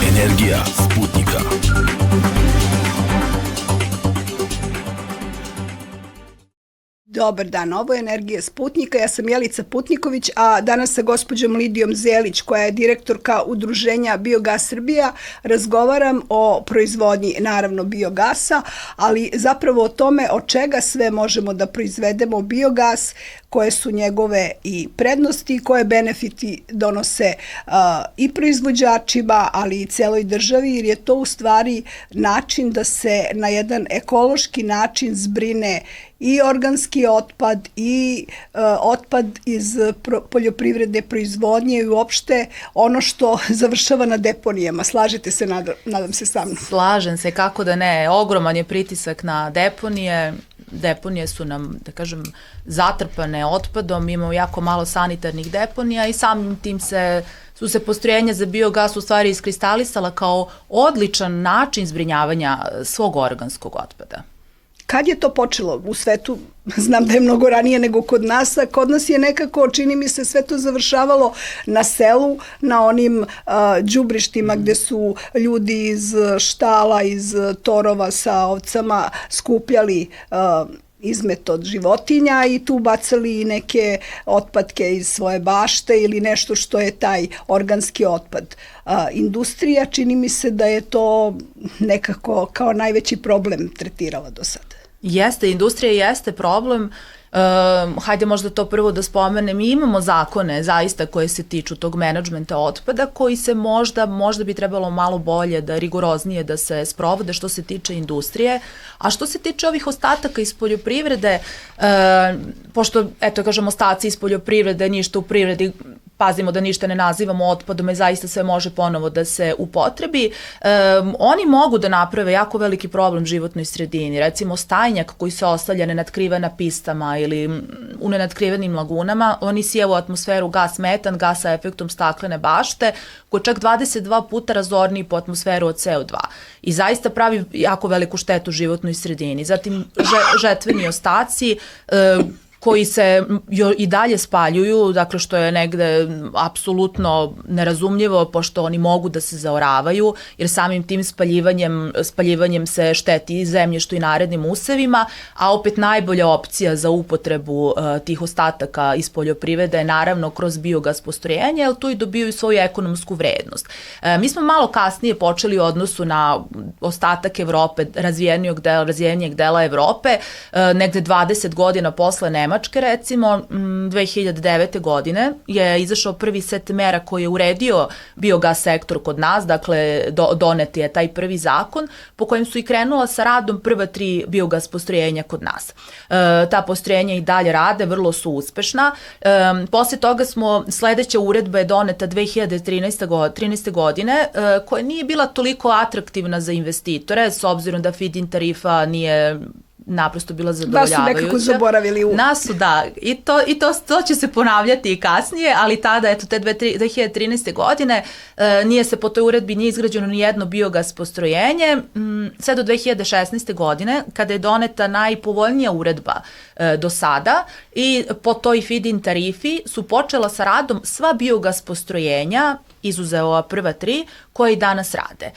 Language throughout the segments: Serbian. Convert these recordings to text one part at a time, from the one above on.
Energija Sputnika. Dobar dan, ovo je Energija Sputnika, ja sam Jelica Putniković, a danas sa gospođom Lidijom Zelić, koja je direktorka udruženja Biogas Srbija, razgovaram o proizvodnji, naravno, biogasa, ali zapravo o tome od čega sve možemo da proizvedemo biogas, koje su njegove i prednosti, koje benefiti donose i proizvođačima, ali i celoj državi, jer je to u stvari način da se na jedan ekološki način zbrine i organski otpad i otpad iz poljoprivredne proizvodnje i uopšte ono što završava na deponijama. Slažete se, nadam se, sa mnom? Slažem se, kako da ne. Ogroman je pritisak na deponije. Deponije su nam, da kažem, zatrpane otpadom, imamo jako malo sanitarnih deponija i samim tim su se postrojenja za biogas u stvari iskristalisala kao odličan način zbrinjavanja svog organskog otpada. Kad je to počelo u svetu? Znam da je mnogo ranije nego kod nas, a kod nas je nekako, čini mi se, sve to završavalo na selu, na onim đubrištima gde su ljudi iz štala, iz torova sa ovcama skupljali izmet od životinja i tu bacali neke otpadke iz svoje bašte ili nešto što je taj organski otpad. Industrija, čini mi se da je to nekako kao najveći problem tretirala do sada. Jeste, industrija jeste problem. Hajde možda to prvo da spomenem. Mi imamo zakone zaista koje se tiču tog menadžmenta otpada koji se možda bi trebalo malo bolje, da rigoroznije da se sprovode što se tiče industrije. A što se tiče ovih ostataka iz poljoprivrede, pošto, eto, kažem, ostaci iz poljoprivrede, ništa u privredi, pazimo da ništa ne nazivamo otpadom i zaista sve može ponovo da se upotrebi, oni mogu da naprave jako veliki problem životnoj sredini. Recimo stajnjak koji se ostavlja nenadkriven na pistama ili u nenadkrivenim lagunama, oni sije u atmosferu gas metan, gas sa efektom staklene bašte, koji je čak 22 puta razorniji po atmosferu od CO2 i zaista pravi jako veliku štetu životnoj sredini. Zatim žetveni ostaci, koji se i dalje spaljuju, dakle što je negde apsolutno nerazumljivo, pošto oni mogu da se zaoravaju, jer samim tim spaljivanjem se šteti i zemljištu i narednim usevima, a opet najbolja opcija za upotrebu tih ostataka iz poljoprivrede je naravno kroz biogas postrojenje, jer tu i dobiju svoju ekonomsku vrednost. Mi smo malo kasnije počeli u odnosu na ostatak Evrope, razvijenijeg dela Evrope, negde 20 godina posle Nemačke, recimo, 2009. godine je izašao prvi set mera koji je uredio biogas sektor kod nas, dakle donet je taj prvi zakon po kojem su i krenula sa radom prva 3 biogas postrojenja kod nas. Ta postrojenja i dalje rade, vrlo su uspešna. Posle toga sledeća uredba je doneta 2013. godine, koja nije bila toliko atraktivna za investitore, s obzirom da feed-in tarifa nije naprosto bila zadovoljavajuća. Da su nekako zaboravili. Nas su, da. I to će se ponavljati i kasnije, ali tada, eto, te 2013. godine nije se po toj uredbi nije izgrađeno ni jedno biogas postrojenje, sve do 2016. godine, kada je doneta najpovoljnija uredba do sada i po toj feed-in tarifi su počela sa radom sva biogas postrojenja, izuzeo ova prva 3, koje i danas rade.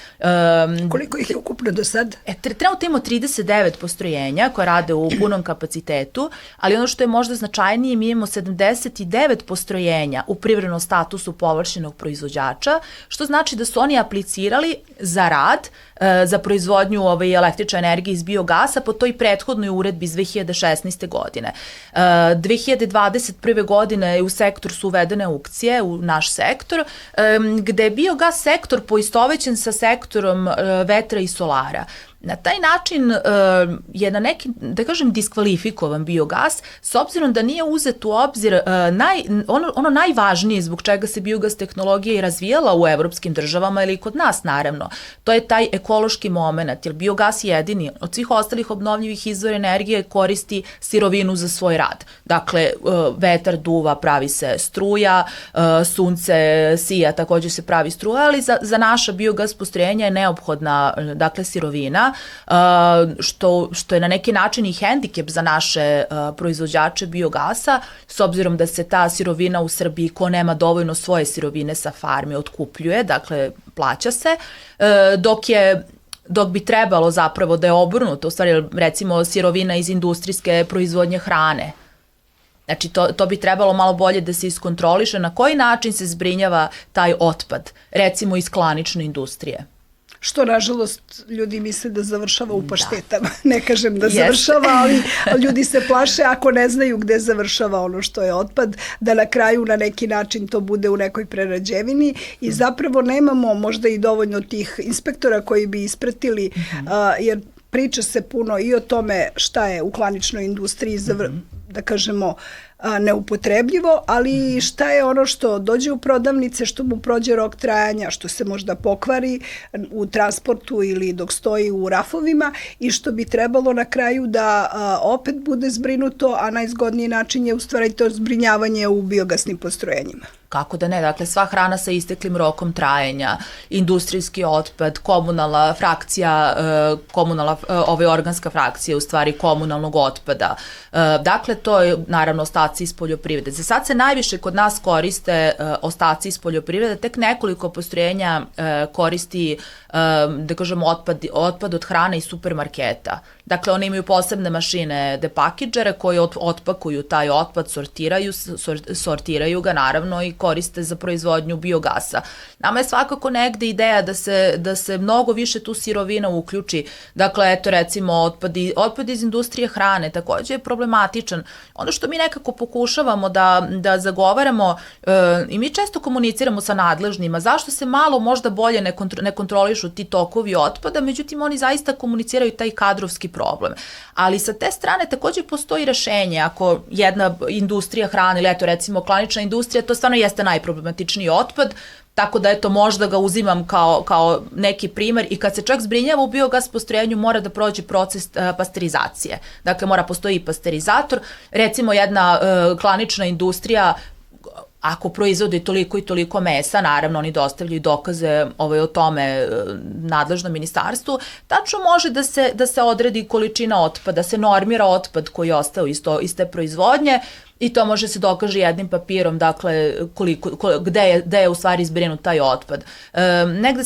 Koliko ih je ukupno do sad? Trenutno imamo 39 postrojenja koje rade u punom kapacitetu, ali ono što je možda značajnije, mi imamo 79 postrojenja u privrednom statusu povlašćenog proizvođača, što znači da su oni aplicirali za rad, za proizvodnju električne energije iz biogasa po toj prethodnoj uredbi iz 2016. godine. 2021. godine u sektor su uvedene aukcije, u naš sektor, gde je biogas sektor poistovećen sa sektorom vetra i solara. Na taj način je na neki, da kažem, diskvalifikovan biogas, s obzirom da nije uzet u obzir ono najvažnije zbog čega se biogas tehnologija i razvijala u evropskim državama ili kod nas, naravno. To je taj ekološki moment, jer biogas jedini od svih ostalih obnovljivih izvora energije koristi sirovinu za svoj rad. Dakle, vetar duva, pravi se struja, sunce sija, takođe se pravi struja, ali za naša biogas postrojenja je neophodna, dakle, sirovina. što je na neki način i hendikep za naše proizvođače biogasa, s obzirom da se ta sirovina u Srbiji, ko nema dovoljno svoje sirovine sa farme, otkupljuje, dakle plaća se, dok bi trebalo zapravo da je obrnuto, u stvari recimo sirovina iz industrijske proizvodnje hrane. Znači to bi trebalo malo bolje da se iskontroliše na koji način se zbrinjava taj otpad, recimo iz klanične industrije. Što, nažalost, ljudi misle da završava u paštetama. Ne kažem da završava, ali ljudi se plaše ako ne znaju gde završava ono što je otpad, da na kraju na neki način to bude u nekoj prerađevini i zapravo nemamo možda i dovoljno tih inspektora koji bi ispratili, jer priča se puno i o tome šta je u klaničnoj industriji, da kažemo, neupotrebljivo, ali šta je ono što dođe u prodavnice, što mu prođe rok trajanja, što se možda pokvari u transportu ili dok stoji u rafovima i što bi trebalo na kraju da opet bude zbrinuto, a najzgodniji način je u stvari to zbrinjavanje u biogasnim postrojenjima. Kako da ne, dakle sva hrana sa isteklim rokom trajanja, industrijski otpad, komunalna frakcija, organska frakcija u stvari komunalnog otpada. Dakle, to je naravno ostaci iz poljoprivrede. Za sad se najviše kod nas koriste ostaci iz poljoprivrede, tek nekoliko postrojenja koristi, da kažemo, otpad od hrane iz supermarketa. Dakle, oni imaju posebne mašine depakidžere koji otpakuju taj otpad, sortiraju ga naravno i koriste za proizvodnju biogasa. Nama je svakako negde ideja da se mnogo više tu sirovina uključi. Dakle, eto recimo otpad iz industrije hrane takođe je problematičan. Ono što mi nekako pokušavamo da zagovaramo i mi često komuniciramo sa nadležnima, zašto se malo možda bolje ne kontrolišu ti tokovi otpada, međutim oni zaista komuniciraju taj kadrovski problem. Ali sa te strane takođe postoji rešenje, ako jedna industrija hrane ili eto recimo klanična industrija, to stvarno jeste najproblematičniji otpad, tako da eto možda ga uzimam kao neki primer i kad se čak zbrinjava u biogas postrojenju mora da prođe proces pasterizacije. Dakle mora postoji pasterizator, recimo jedna klanična industrija ako proizvodi toliko i toliko mesa, naravno oni dostavljaju dokaze o tome nadležnom ministarstvu, tačno može da se odredi količina otpada, da se normira otpad koji je ostao iz te proizvodnje i to može se dokaže jednim papirom, dakle, gde je u stvari zbrinut taj otpad. Negde,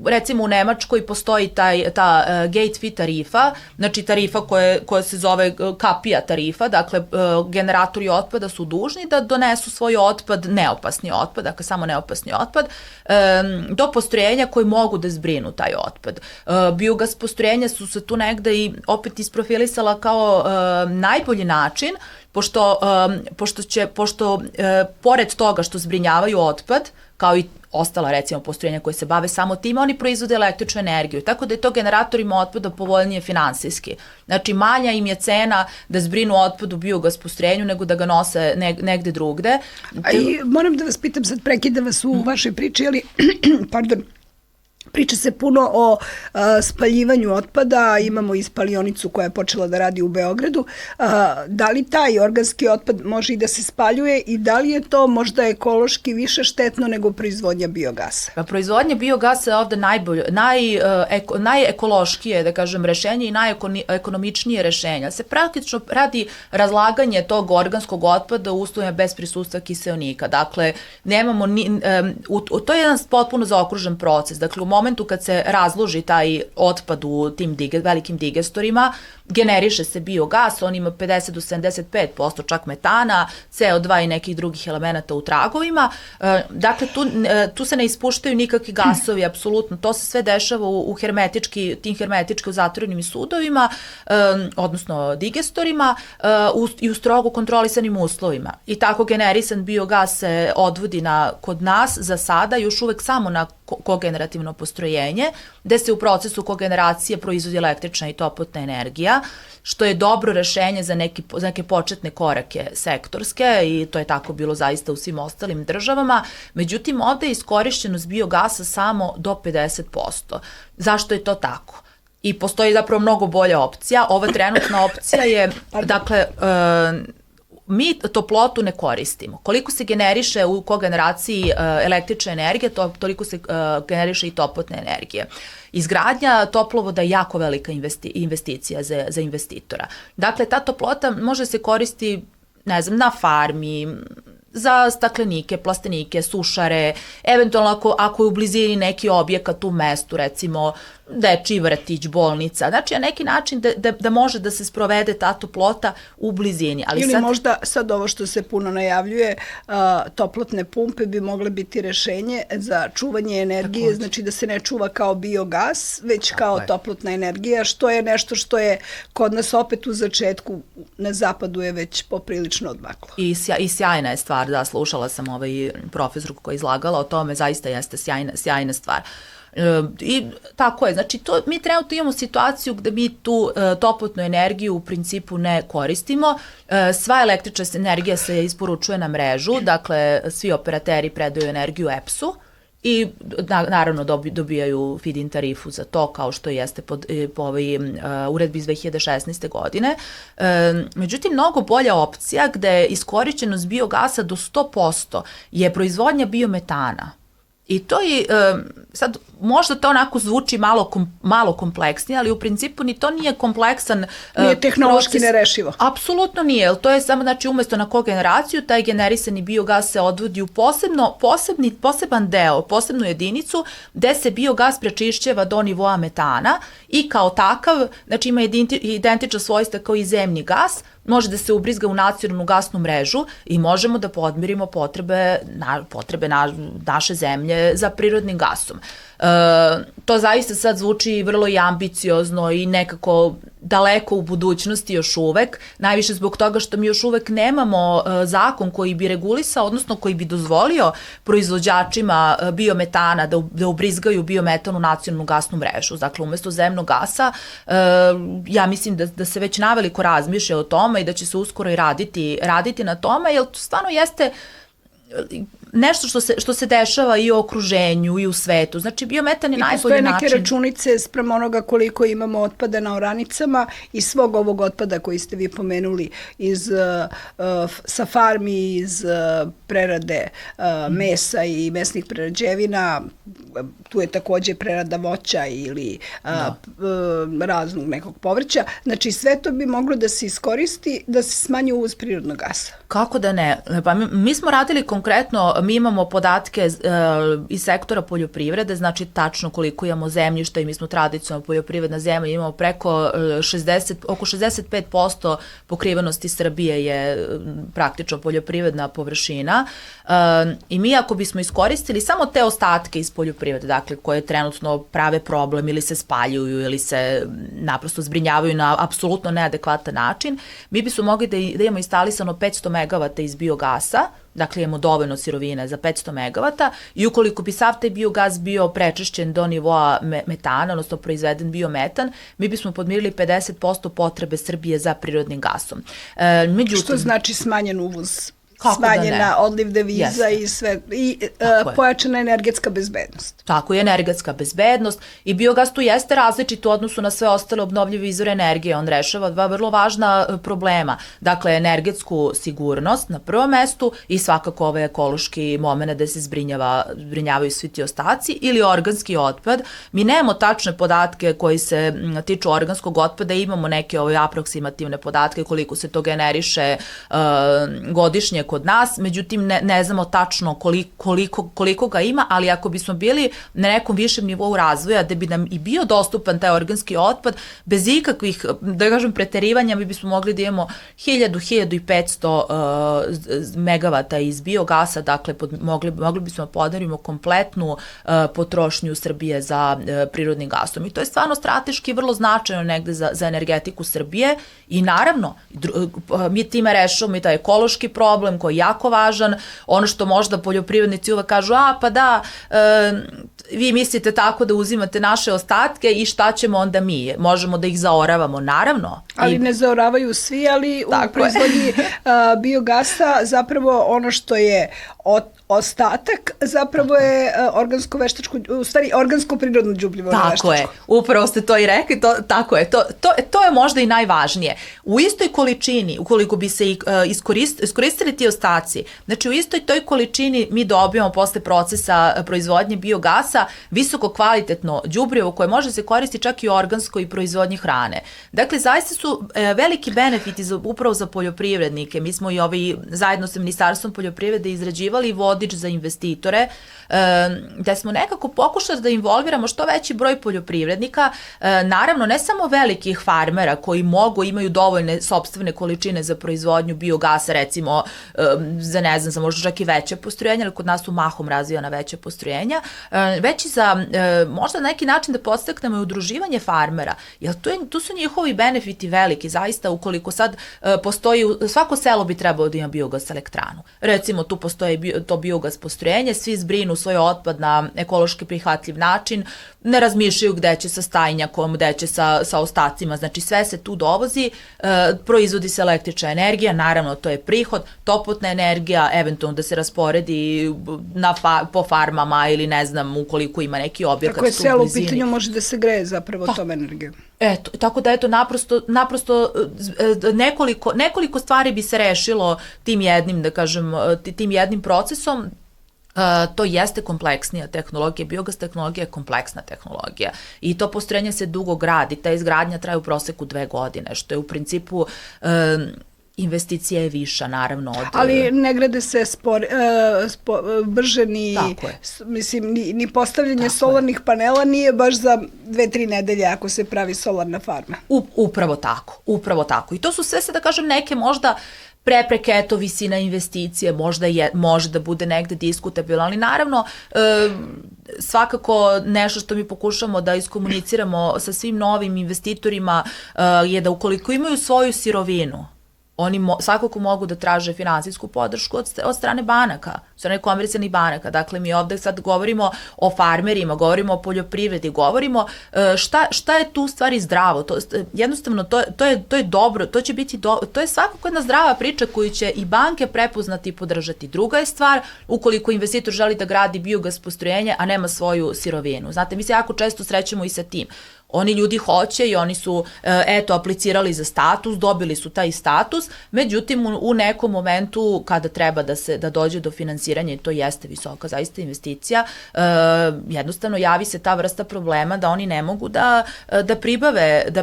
recimo u Nemačkoj postoji ta gate fee tarifa, znači tarifa koja se zove kapija tarifa, dakle, generatori otpada su dužni da donesu svoj otpad, neopasni otpad, dakle, samo neopasni otpad, do postrojenja koji mogu da zbrinu taj otpad. Biogas postrojenja su se tu negde i opet isprofilisala kao najbolji način, pošto pored toga što zbrinjavaju otpad, kao i ostala recimo postrojenja koje se bave samo time, oni proizvode električnu energiju, tako da je to generatorima otpada povoljnije finansijski. Znači manja im je cena da zbrinu otpad u biogas postrojenju nego da ga nose negde drugde. I moram da vas pitam, sad prekidam vas u vašoj priči, ali pardon, priča se puno o spaljivanju otpada, imamo i spalionicu koja je počela da radi u Beogradu. Da li taj organski otpad može i da se spaljuje i da li je to možda ekološki više štetno nego proizvodnja biogasa? Pa proizvodnja biogasa je ovde najekološkije, da kažem, rešenje i najekonomičnije rešenje. Se praktično radi razlaganje tog organskog otpada u uslovima bez prisustva kiseonika. Dakle, to je jedan potpuno zaokružen proces. Dakle, u momentu kad se razloži taj otpad u tim velikim digestorima, generiše se biogas, on ima 50 do 75% čak metana, CO2 i nekih drugih elemenata u tragovima. Dakle, tu se ne ispuštaju nikakvi gasovi, apsolutno. To se sve dešava u tim hermetički zatvorenim sudovima, odnosno digestorima i u strogo kontrolisanim uslovima. I tako generisan biogas se odvodi kod nas za sada još uvek samo na kogenerativno postrojenje, gde se u procesu kogeneracije proizvodi električna i toplotna energija, što je dobro rešenje za neke početne korake sektorske i to je tako bilo zaista u svim ostalim državama. Međutim, ovde je iskorišćenost biogasa samo do 50%. Zašto je to tako? I postoji zapravo mnogo bolja opcija. Ova trenutna opcija je, dakle, mi toplotu ne koristimo. Koliko se generiše u kogeneraciji električne energije, toliko se generiše i toplotne energije. Izgradnja toplovoda je jako velika investicija za investitora. Dakle, ta toplota može se koristiti, ne znam, na farmi, za staklenike, plastenike, sušare, eventualno ako je u blizini neki objekat u mestu, recimo dečiji vrtić, bolnica, znači na neki način da može da se sprovede ta toplota u blizini. Ali ili možda sad ovo što se puno najavljuje, toplotne pumpe bi mogle biti rešenje za čuvanje energije, znači da se ne čuva kao biogas, već kao toplotna energija, što je nešto što je kod nas opet u začetku, na zapadu je već poprilično odmaklo. I sjajna je stvar, da, slušala sam profesorku koja je izlagala o tome, zaista jeste sjajna stvar. I tako je, znači mi trenutno imamo situaciju gde mi tu toplotnu energiju u principu ne koristimo, sva električna energija se isporučuje na mrežu, dakle svi operateri predaju energiju EPS-u i naravno dobijaju feed-in tarifu za to, kao što jeste po uredbi iz 2016. godine. Međutim, mnogo bolja opcija gde je iskorišćenost biogasa do 100% je proizvodnja biometana. I to je, sad možda to onako zvuči malo kompleksnije, ali u principu ni to nije kompleksan nije tehnološki nerešivo. Apsolutno nije, jer to je samo, znači, umesto na kogeneraciju, taj generisani biogas se odvodi u poseban deo, posebnu jedinicu, gde se biogas prečišćava do nivoa metana i kao takav, znači ima identična svojstva kao i zemni gas, može da se ubrizga u nacionalnu gasnu mrežu i možemo da podmirimo potrebe naše zemlje za prirodnim gasom. To zaista sad zvuči vrlo i ambiciozno i nekako daleko u budućnosti još uvek, najviše zbog toga što mi još uvek nemamo zakon koji bi regulisao, odnosno koji bi dozvolio proizvođačima biometana da ubrizgaju biometan u nacionalnu gasnu mrežu. Dakle, umesto zemnog gasa, ja mislim da se već naveliko razmišlja o tome i da će se uskoro i raditi na tome, jer to stvarno jeste nešto što se dešava i u okruženju i u svetu. Znači, biometan je najbolji način. I postoje neke računice sprem onoga koliko imamo otpada na oranicama i svog ovog otpada koji ste vi pomenuli sa farmi, iz prerade mesa i mesnih prerađevina. Tu je takođe prerada voća ili raznog nekog povrća. Znači, sve to bi moglo da se iskoristi, da se smanji uvoz prirodnog gasa. Kako da ne? Pa mi smo radili konkretno, mi imamo podatke iz sektora poljoprivrede, znači tačno koliko imamo zemljišta i mi smo tradicionalno poljoprivredna zemlja, imamo oko 65% pokrivenosti Srbije je praktično poljoprivredna površina i mi ako bismo iskoristili samo te ostatke iz poljoprivrede, dakle koje trenutno prave problem ili se spaljuju ili se naprosto zbrinjavaju na apsolutno neadekvatan način, mi bismo mogli da imamo instalisano 500 megavata iz biogasa, dakle imamo dovoljno sirovine za 500 megavata i ukoliko bi sav taj biogas bio prečišćen do nivoa metana, odnosno proizveden biometan, mi bismo podmirili 50% potrebe Srbije za prirodnim gasom. Što znači smanjen uvoz? Smanjena odliv deviza i sve, i pojačana energetska bezbednost. Tako je, energetska bezbednost i biogas tu jeste različit u odnosu na sve ostale obnovljive izvore energije. On rešava dva vrlo važna problema. Dakle, energetsku sigurnost na prvom mestu i svakako ovaj ekološki moment da se zbrinjavaju svi ti ostaci ili organski otpad. Mi nemamo tačne podatke koji se tiču organskog otpada, imamo neke aproksimativne podatke koliko se to generiše godišnje kod nas, međutim ne znamo tačno koliko ga ima, ali ako bismo bili na nekom višem nivou razvoja da bi nam i bio dostupan taj organski otpad, bez ikakvih, da kažem, preterivanja, mi bismo mogli da imamo 1000-1500 megavata iz biogasa, dakle mogli bismo podarimo kompletnu potrošnju Srbije za prirodnim gasom. I to je stvarno strateški vrlo značajno negde za energetiku Srbije i naravno mi time rešavamo i taj ekološki problem koji je jako važan, ono što možda poljoprivrednici uvek kažu, pa da, vi mislite tako da uzimate naše ostatke i šta ćemo onda mi? Možemo da ih zaoravamo, naravno. Ali ne zaoravaju svi, ali u proizvodnji biogasa zapravo ono što je Ostatak zapravo je organsko-veštačko, u stvari organsko-prirodno đubrivo. Tako je, upravo ste to i rekli, tako je, to je možda i najvažnije. U istoj količini, ukoliko bi se iskoristili ti ostaci, znači u istoj toj količini mi dobijamo posle procesa proizvodnje biogasa visoko kvalitetno đubrivo koje može se koristiti čak i u organskoj proizvodnji hrane. Dakle, zaista su veliki benefiti upravo za poljoprivrednike. Mi smo i zajedno sa Ministarstvom poljoprivrede izrađivali vodič za investitore, da smo nekako pokušali da involviramo što veći broj poljoprivrednika, naravno ne samo velikih farmera koji imaju dovoljne sopstvene količine za proizvodnju biogasa, recimo za ne znam, za možda čak i veće postrojenja, ali kod nas su mahom razvijana veća postrojenja, već i za možda na neki način da podstaknemo i udruživanje farmera, jer tu su njihovi benefiti veliki, zaista ukoliko sad postoji, svako selo bi trebalo da ima biogas elektranu. Recimo tu postoji to biogas postrojenje, svi zbrinu svoj otpad na ekološki prihvatljiv način, ne razmišljaju gde će sa stajnjakom, gde će sa ostacima, znači sve se tu dovozi, proizvodi se električna energija, naravno to je prihod, toplotna energija, eventualno da se rasporedi po farmama ili ne znam ukoliko ima neki objekat tu u blizini. Tako je, selo u pitanju može da se greje zapravo tom energijom. Eto, tako da eto naprosto nekoliko stvari bi se rešilo tim jednim, da kažem, tim jednim procesom. To jeste kompleksnija tehnologija, biogas tehnologija je kompleksna tehnologija i to postrojenje se dugo gradi, ta izgradnja traje u proseku 2 godine, što je u principu investicija je viša, naravno. Ali ne grade se brže ni postavljanje solarnih panela nije baš za 2-3 nedelje ako se pravi solarna farma. Upravo tako. I to su sve se, da kažem, neke možda prepreke, eto, visina investicije, može da bude negde diskutabilno, ali naravno svakako nešto što mi pokušamo da iskomuniciramo sa svim novim investitorima je da ukoliko imaju svoju sirovinu, oni svakako mogu da traže finansijsku podršku od strane banaka, od strane komercijalnih banaka. Dakle, mi ovde sad govorimo o farmerima, govorimo o poljoprivredi, govorimo šta je tu stvari zdravo. Jednostavno, to je dobro, to je svakako jedna zdrava priča koju će i banke prepoznati i podržati. Druga je stvar, ukoliko investitor želi da gradi biogas postrojenje, a nema svoju sirovinu. Znate, mi se jako često srećemo i sa tim. Oni ljudi hoće i oni su, aplicirali za status, dobili su taj status, međutim u nekom momentu kada treba da dođe do finansiranja, i to jeste visoka zaista investicija, jednostavno javi se ta vrsta problema da oni ne mogu da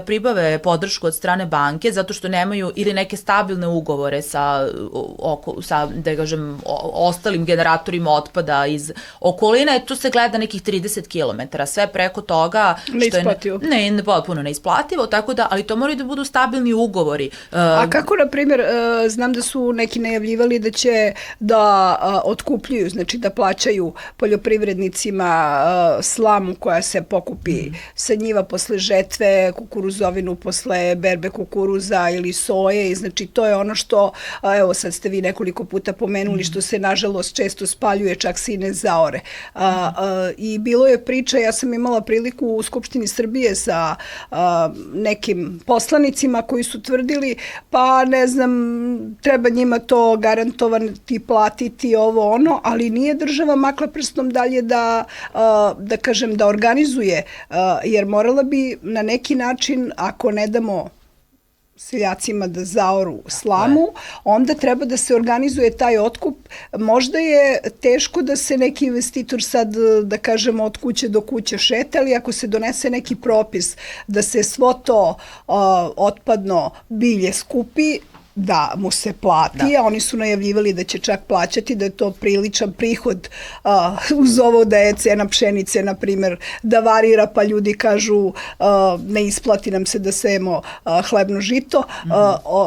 pribave podršku od strane banke zato što nemaju ili neke stabilne ugovore sa da kažem, ostalim generatorima otpada iz okoline. Tu se gleda nekih 30 km, sve preko toga potpuno neisplativo, tako da, ali to moraju da budu stabilni ugovori. A kako, na primjer, znam da su neki najavljivali da će da otkupljuju, znači da plaćaju poljoprivrednicima slamu koja se pokupi sa njiva posle žetve, kukuruzovinu posle berbe kukuruza ili soje, i znači to je ono što, evo sad ste vi nekoliko puta pomenuli, što se nažalost često spaljuje, čak se i ne zaore. I bilo je priča, ja sam imala priliku u Skupštini Srbije sa nekim poslanicima koji su tvrdili, pa ne znam, treba njima to garantovati, platiti, ovo ono, ali nije država makla prstom dalje da kažem, da organizuje, jer morala bi na neki način, ako ne damo seljacima da zaoru slamu, onda treba da se organizuje taj otkup. Možda je teško da se neki investitor sad, da kažemo, od kuće do kuće šeta, ali ako se donese neki propis da se svo to otpadno bilje skupi, da mu se plati, a oni su najavljivali da će čak plaćati, da je to priličan prihod uz ovo da je cena pšenice, na primjer, da varira, pa ljudi kažu ne isplati nam se da sejemo hlebno žito.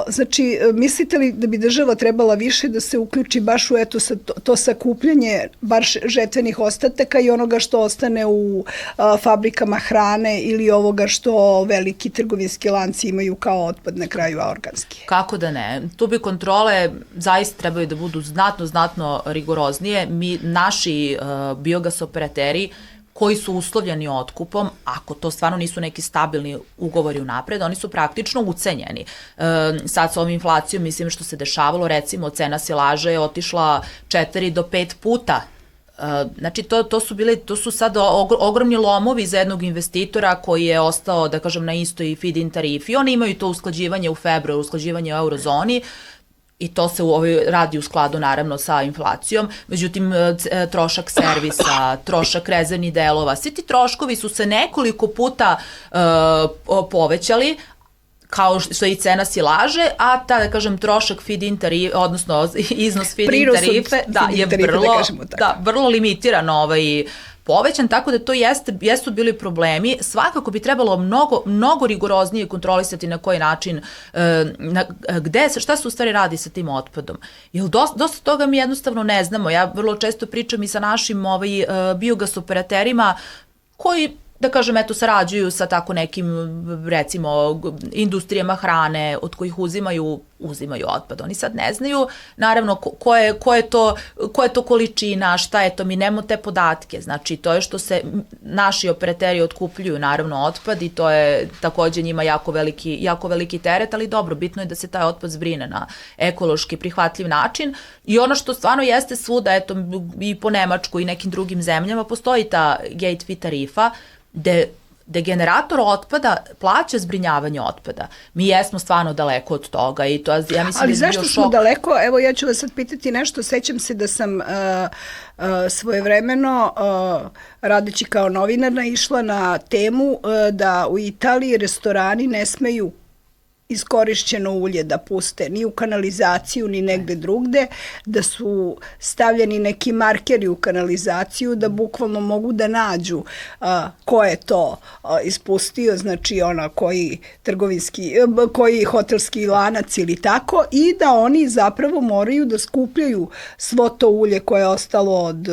Znači, mislite li da bi država trebala više da se uključi baš u to sakupljanje baš žetvenih ostataka i onoga što ostane u fabrikama hrane ili ovoga što veliki trgovinski lanci imaju kao otpad na kraju, a organski? Kako da ne? Tu bi kontrole zaista trebaju da budu znatno rigoroznije. Naši biogas operateri koji su uslovljeni otkupom, ako to stvarno nisu neki stabilni ugovori unapred, oni su praktično ucenjeni. Sad sa ovom inflacijom, mislim što se dešavalo, recimo cena silaže je otišla 4 do 5 puta. Znači to su sad ogromni lomovi za jednog investitora koji je ostao, da kažem, na istoj feed-in tarifi. Oni imaju to usklađivanje u februaru, usklađivanje u eurozoni, i to se radi u skladu naravno sa inflacijom, međutim trošak servisa, trošak rezervnih delova, svi ti troškovi su se nekoliko puta povećali, kao što je i cena silaže, a da kažem trošak feed-in tarife, odnosno iznos feed-in tarife, je vrlo limitiran povećan, tako da to jesu bili problemi. Svakako bi trebalo mnogo rigoroznije kontrolisati na koji način, šta se u stvari radi sa tim otpadom. Jer dosta toga mi jednostavno ne znamo. Ja vrlo često pričam i sa našim biogas operaterima koji, da kažem, sarađuju sa tako nekim, recimo, industrijama hrane od kojih uzimaju otpad. Oni sad ne znaju, naravno, ko je to količina, šta je to, mi nemamo te podatke. Znači, to je što se naši operateri otkupljuju, naravno, otpad i to je takođe njima jako veliki teret, ali dobro, bitno je da se taj otpad zbrine na ekološki prihvatljiv način. I ono što stvarno jeste svuda, i po Nemačku i nekim drugim zemljama, postoji ta gate fee tarifa, gde generator otpada plaća zbrinjavanje otpada. Mi jesmo stvarno daleko od toga i to, ja mislim, ali da je bio šok. Ali zašto smo daleko? Evo, ja ću vas sad pitati nešto. Sećam se da sam svojevremeno, radeći kao novinarna, išla na temu da u Italiji restorani ne smeju iskorišćeno ulje da puste ni u kanalizaciju ni negde drugde, da su stavljeni neki markeri u kanalizaciju da mogu da nađu ko je to ispustio, znači koji hotelski lanac ili tako, i da oni zapravo moraju da skupljaju svo to ulje koje je ostalo od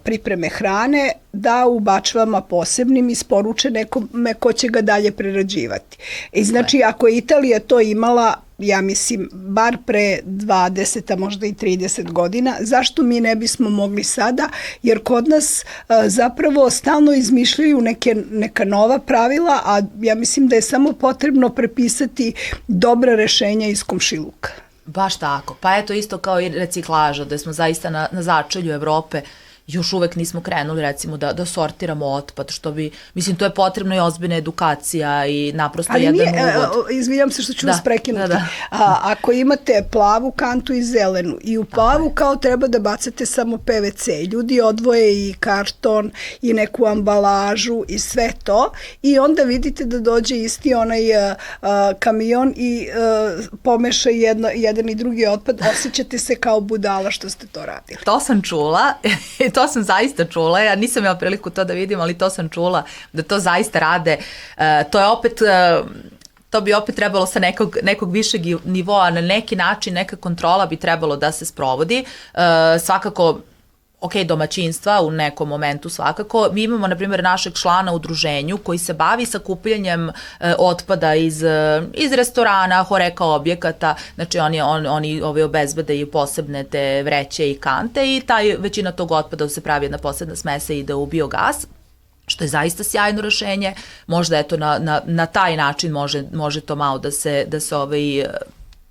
pripreme hrane, da u bačvama posebnim isporuče nekome ko će ga dalje prerađivati. I znači, ako je Italija to imala, ja mislim, bar pre 20, a možda i 30 godina, zašto mi ne bismo mogli sada? Jer kod nas zapravo stalno izmišljaju neka nova pravila, a ja mislim da je samo potrebno prepisati dobra rešenja iz komšiluka. Baš tako. Pa eto, isto kao i reciklaža, da smo zaista na začelju Evrope. Još uvek nismo krenuli, recimo, da sortiramo otpad, što bi, mislim, to je potrebno i ozbiljna edukacija i naprosto jedan uvod. Izvinjam se što ću vas prekinuti. Ako imate plavu kantu i zelenu, i u plavu kao treba da bacate samo PVC, ljudi odvoje i karton i neku ambalažu i sve to, i onda vidite da dođe isti onaj kamion i pomeša jedan i drugi otpad, osjećate se kao budala što ste to radili. To sam čula. To sam zaista čula, ja nisam imala priliku to da vidim, ali to sam čula da to zaista rade. To bi opet trebalo sa nekog višeg nivoa, na neki način, neka kontrola bi trebalo da se sprovodi. Svakako, domaćinstva u nekom momentu svakako. Mi imamo, na primjer, našeg člana u udruženju koji se bavi sakupljanjem otpada iz restorana, horeka, objekata, znači oni obezbede i posebne te vreće i kante i većina tog otpada se pravi jedna posebna smesa i ide u biogas, što je zaista sjajno rešenje. Možda na taj način može to malo da se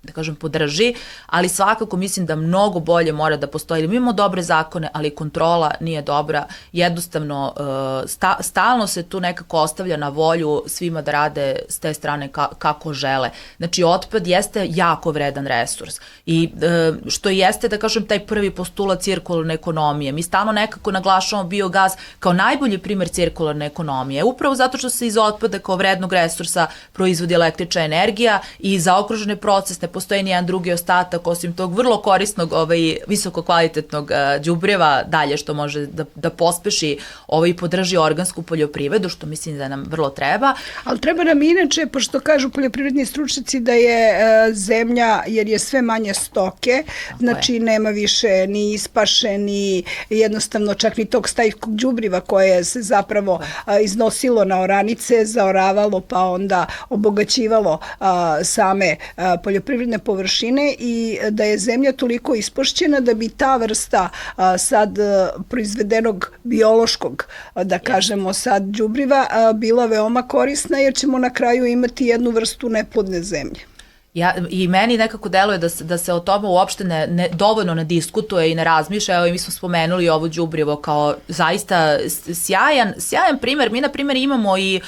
da kažem, podrži, ali svakako mislim da mnogo bolje mora da postoji. Mi imamo dobre zakone, ali kontrola nije dobra. Jednostavno, stalno se tu nekako ostavlja na volju svima da rade s te strane kako žele. Znači, otpad jeste jako vredan resurs i što jeste, da kažem, taj prvi postulat cirkularne ekonomije. Mi stalno nekako naglašavamo biogas kao najbolji primer cirkularne ekonomije, upravo zato što se iz otpada kao vrednog resursa proizvodi električna energija i zaokružene procesne postoji nijedan drugi ostatak osim tog vrlo korisnog visoko kvalitetnog đubreva dalje što može da pospeši i podrži organsku poljoprivredu, što mislim da nam vrlo treba. Ali treba nam inače, pošto kažu poljoprivredni stručnjaci da je zemlja, jer je sve manje stoke, znači nema više ni ispaše, ni jednostavno čak ni tog stajskog đubriva koje se zapravo iznosilo na oranice, zaoravalo pa onda obogaćivalo same poljoprivredne poljoprivredne površine i da je zemlja toliko ispošćena da bi ta vrsta sad proizvedenog biološkog, da kažemo sad đubriva, bila veoma korisna jer ćemo na kraju imati jednu vrstu neplodne zemlje. I meni nekako deluje da se o tome uopšte dovoljno ne diskutuje i ne razmišlja. Evo, mi smo spomenuli ovo đubrivo kao zaista sjajan primer. Mi, na primjer, imamo i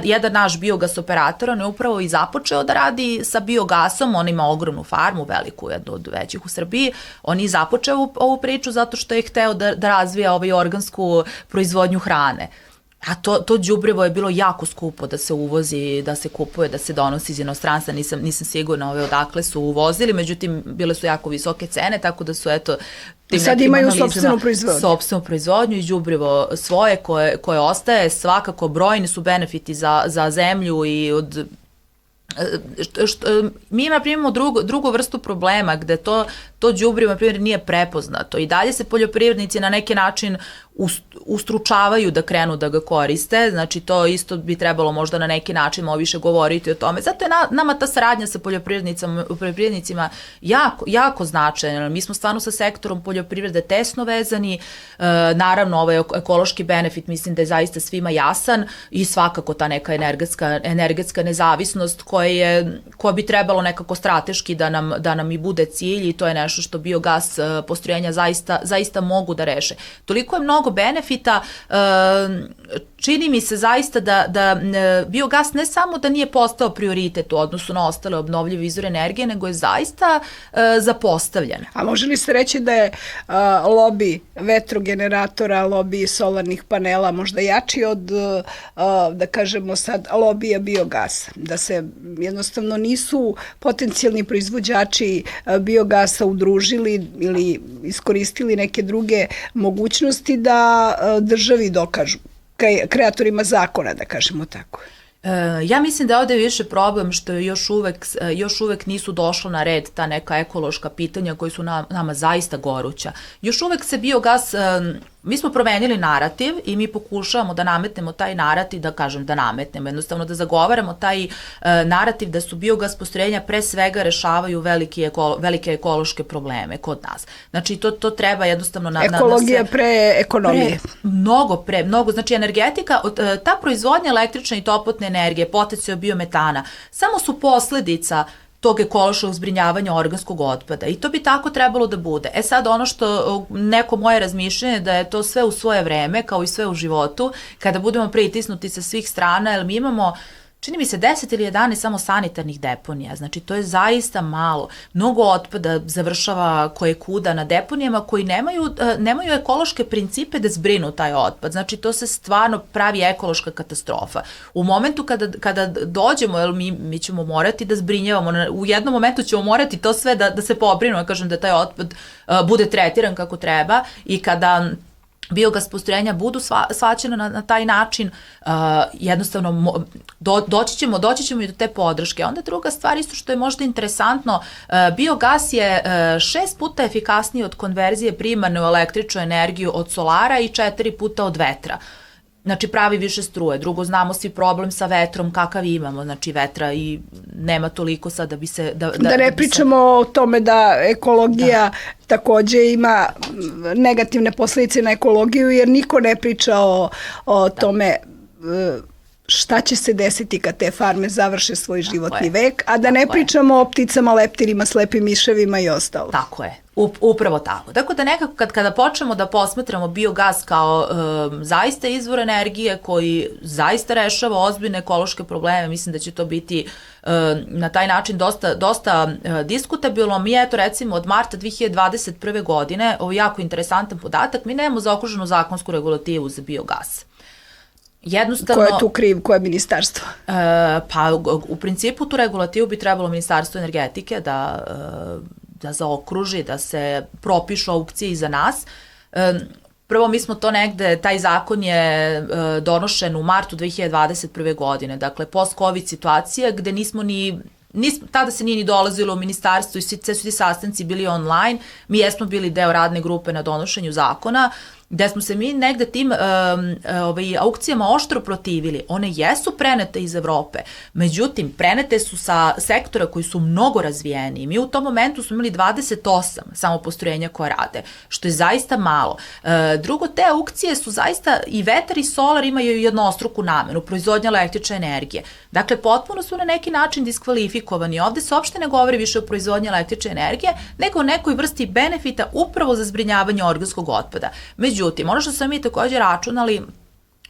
jedan naš biogas operator, on je upravo i započeo da radi sa biogasom, on ima ogromnu farmu, veliku, jednu od većih u Srbiji. On je započeo ovu priču zato što je hteo da razvija organsku proizvodnju hrane. A to đubrivo je bilo jako skupo da se uvozi, da se kupuje, da se donosi iz inostranstva, nisam sigurna odakle su uvozili, međutim bile su jako visoke cene, tako da su sad imaju sopstvenu proizvodnju i đubrivo svoje koje ostaje, svakako brojni su benefiti za zemlju i od mi imamo drugu vrstu problema gde to đubrivo na primjer nije prepoznato i dalje se poljoprivrednici na neki način ustručavaju da krenu da ga koriste, znači to isto bi trebalo možda na neki način malo više govoriti o tome. Zato je nama ta saradnja sa poljoprivrednicima jako značajna. Mi smo stvarno sa sektorom poljoprivrede tesno vezani, naravno ovaj ekološki benefit mislim da je zaista svima jasan i svakako ta neka energetska nezavisnost koja bi trebalo nekako strateški da nam i bude cilj i to je nešto što biogas postrojenja zaista mogu da reše. Toliko je mnogo benefita, čini mi se zaista da biogas ne samo da nije postao prioritet u odnosu na ostale obnovljive izvore energije, nego je zaista zapostavljen. A može li se reći da je lobi vetrogeneratora, lobi solarnih panela možda jači od, da kažemo sad, lobija biogasa? Da se jednostavno nisu potencijalni proizvođači biogasa udružili ili iskoristili neke druge mogućnosti da državi dokažu, kreatorima zakona, da kažemo tako. Ja mislim da je ovde više problem što još uvek nisu došlo na red ta neka ekološka pitanja koji su nama zaista goruća. Još uvek se biogas, mi smo promenili narativ i mi pokušavamo da nametnemo taj narativ, jednostavno da zagovaramo taj narativ da su biogas postrojenja pre svega rešavaju velike ekološke probleme kod nas. Znači to treba jednostavno ekologija pre ekonomije. Mnogo, znači energetika, ta proizvodnja električne i toplotne energije, potencijal biometana, samo su posledica tog ekološkog zbrinjavanja organskog otpada i to bi tako trebalo da bude. Sad ono što neko moje razmišljanje da je to sve u svoje vreme, kao i sve u životu, kada budemo pritisnuti sa svih strana, jer mi imamo čini mi se 10 ili 11 samo sanitarnih deponija, znači to je zaista malo. Mnogo otpada završava kojekuda na deponijama koji nemaju ekološke principe da zbrinu taj otpad, znači to se stvarno pravi ekološka katastrofa. U momentu kada dođemo, jer mi ćemo morati da zbrinjavamo, u jednom momentu ćemo morati to sve da se pobrinu, kažem da taj otpad bude tretiran kako treba i kada biogas postrojenja budu shvaćena na taj način, jednostavno doći ćemo i do te podrške. Onda druga stvar isto što je možda interesantno, biogas je 6 puta efikasniji od konverzije primarne u električnu energiju od solara i 4 puta od vetra. Znači pravi više struje. Drugo, znamo svi problem sa vetrom kakav imamo, znači vetra i nema toliko sad da bi se... Da ne pričamo o tome da ekologija takođe ima negativne posledice na ekologiju jer niko ne priča o tome šta će se desiti kad te farme završe svoj životni vek, a da ne pričamo o pticama, leptirima, slepim miševima i ostalo. Tako je. Upravo tako. Tako da nekako kada počnemo da posmatramo biogas kao zaista izvor energije koji zaista rešava ozbiljne ekološke probleme, mislim da će to biti na taj način dosta diskutabilno. Mi recimo od marta 2021. godine, ovo je jako interesantan podatak, mi nemamo zaokruženu zakonsku regulativu za biogas. Ko je tu kriv, koje ministarstvo? Pa u principu tu regulativu bi trebalo Ministarstvo energetike da zaokruži, da se propišu aukcije i za nas. Prvo, mi smo to negde, taj zakon je donošen u martu 2021. godine, dakle post-covid situacija gde tada se nije ni dolazilo u ministarstvo i sve su ti sastanci bili online, mi jesmo bili deo radne grupe na donošenju zakona gde smo se mi negde tim aukcijama oštro protivili. One jesu prenete iz Evrope, međutim, prenete su sa sektora koji su mnogo razvijeniji. Mi u tom momentu smo imali 28 samo postrojenja koja rade, što je zaista malo. Drugo, te aukcije su zaista, i vetar i solar imaju jednostruku namenu, proizvodnja električne energije. Dakle, potpuno su na neki način diskvalifikovani. Ovde se uopšte ne govori više o proizvodnji električne energije, nego o nekoj vrsti benefita upravo za zbrinjavanje organskog otpada. Međutim, ono što smo mi takođe računali,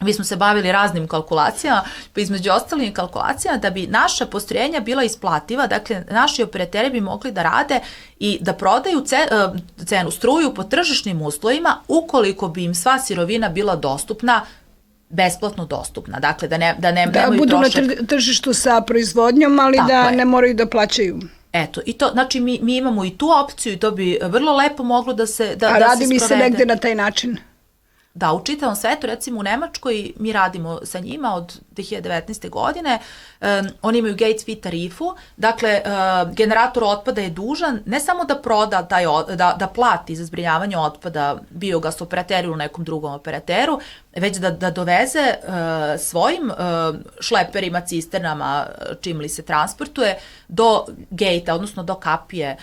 mi smo se bavili raznim kalkulacijama, pa između ostalim kalkulacijama da bi naša postrojenja bila isplativa, dakle naši operateri bi mogli da rade i da prodaju cenu struju po tržišnim uslovima ukoliko bi im sva sirovina bila dostupna, besplatno dostupna, dakle da nemaju budu trošak. na tržištu sa proizvodnjom, ali Tako da je. ne moraju da plaćaju. Eto, i to, znači mi imamo i tu opciju i to bi vrlo lepo moglo da se da A radi se mi se sprovede. negde na taj način. Da, u čitavom svetu, recimo u Nemačkoj, mi radimo sa njima od 2019. godine, oni imaju gate fee tarifu, dakle, generator otpada je dužan ne samo da proda da plati za zbrinjavanje otpada biogas operateru ili nekom drugom operateru, već da doveze svojim šleperima, cisternama, čim li se transportuje, do gejta, odnosno do kapije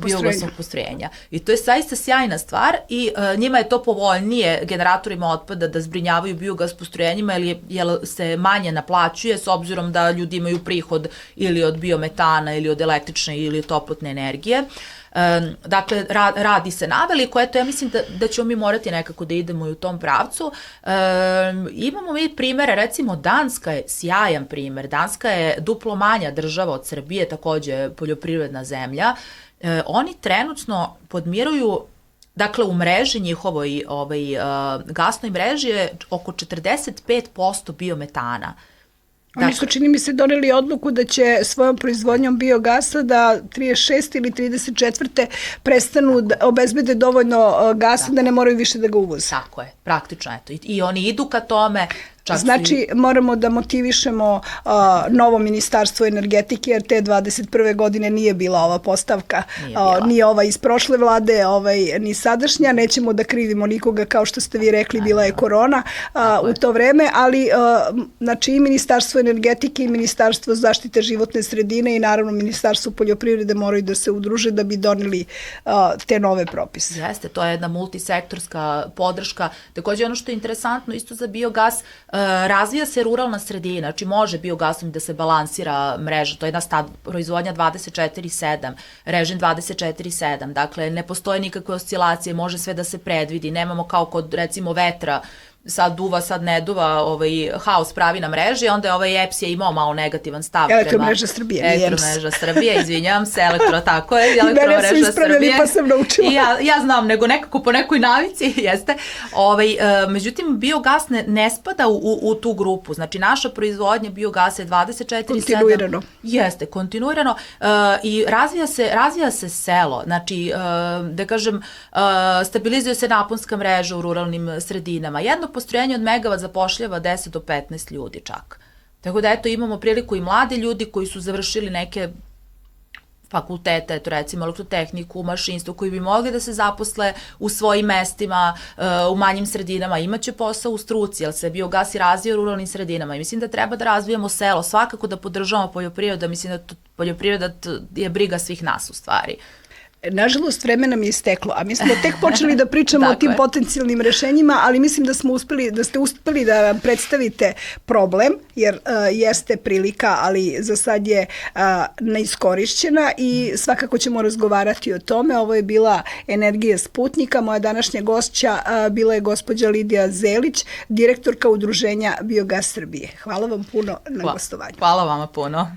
biogasnog postrojenja. I to je zaista sjajna stvar i njima je to povoljnije generatorima otpada da zbrinjavaju biogas postrojenjima jer se manje naplaćuje s obzirom da ljudi imaju prihod ili od biometana ili od električne ili od toplotne energije. Dakle, radi se naveliko, eto ja mislim da ćemo mi morati nekako da idemo i u tom pravcu. Imamo mi primere, recimo Danska je sjajan primer, Danska je duplo manja država od Srbije, takođe poljoprivredna zemlja. Oni trenutno podmiruju, dakle u mreži njihovoj gasnoj mreži je oko 45% biometana. Oni su, čini mi se, doneli odluku da će svojom proizvodnjom biogasa da 36. ili 34. prestanu da obezbede dovoljno gasa da ne moraju više da ga uvoze. Tako je, praktično, eto. I oni idu ka tome. Znači, moramo da motivišemo novo ministarstvo energetike, jer te 21. godine nije bila ova postavka, ni ova iz prošle vlade, ni sadašnja. Nećemo da krivimo nikoga, kao što ste vi rekli, bila je korona u to vreme, ali znači i ministarstvo energetike i ministarstvo zaštite životne sredine i naravno ministarstvo poljoprivrede moraju da se udruže da bi doneli te nove propise. Jeste, to je jedna multisektorska podrška. Takođe, ono što je interesantno isto za biogas, razvija se ruralna sredina, znači može biogasom da se balansira mreža, to je jedna proizvodnja 24/7, režim 24/7, dakle ne postoje nikakve oscilacije, može sve da se predvidi, nemamo kao kod recimo vetra, sad duva, sad ne duva, haos pravi na mreži, onda je EPS je imao malo negativan stav. Elektromreža Srbije, Elektromreža Srbije, izvinjam se, tako je, Elektromreža Srbije. Mene su ispravljali pa sam naučila. Ja znam, nego nekako po nekoj navici, jeste. Međutim, biogas ne spada u tu grupu, znači naša proizvodnja biogasa je 24/7. Kontinuirano. Jeste, kontinuirano i razvija se selo, znači, da kažem, stabilizuje se naponska mreža u ruralnim sredinama. Jedno postrojenje od megavat zapošljava 10 do 15 ljudi čak. Tako da eto imamo priliku i mladi ljudi koji su završili neke fakultete, eto recimo elektrotehniku, mašinstvo, koji bi mogli da se zaposle u svojim mestima, u manjim sredinama, imaće posao u struci, jer se biogas i razvija u ruralnim sredinama i mislim da treba da razvijamo selo, svakako da podržavamo poljoprivredu, mislim da poljoprivreda je briga svih nas u stvari. Nažalost, vreme nam je isteklo, a mi smo tek počeli da pričamo o tim potencijalnim rešenjima, ali mislim da ste uspeli da nam predstavite problem, jer jeste prilika, ali za sad je neiskorišćena i svakako ćemo razgovarati o tome. Ovo je bila Energija Sputnika, moja današnja gošća bila je gospođa Lidija Zelić, direktorka Udruženja Biogas Srbije. Hvala vam puno na gostovanju. Hvala vama puno.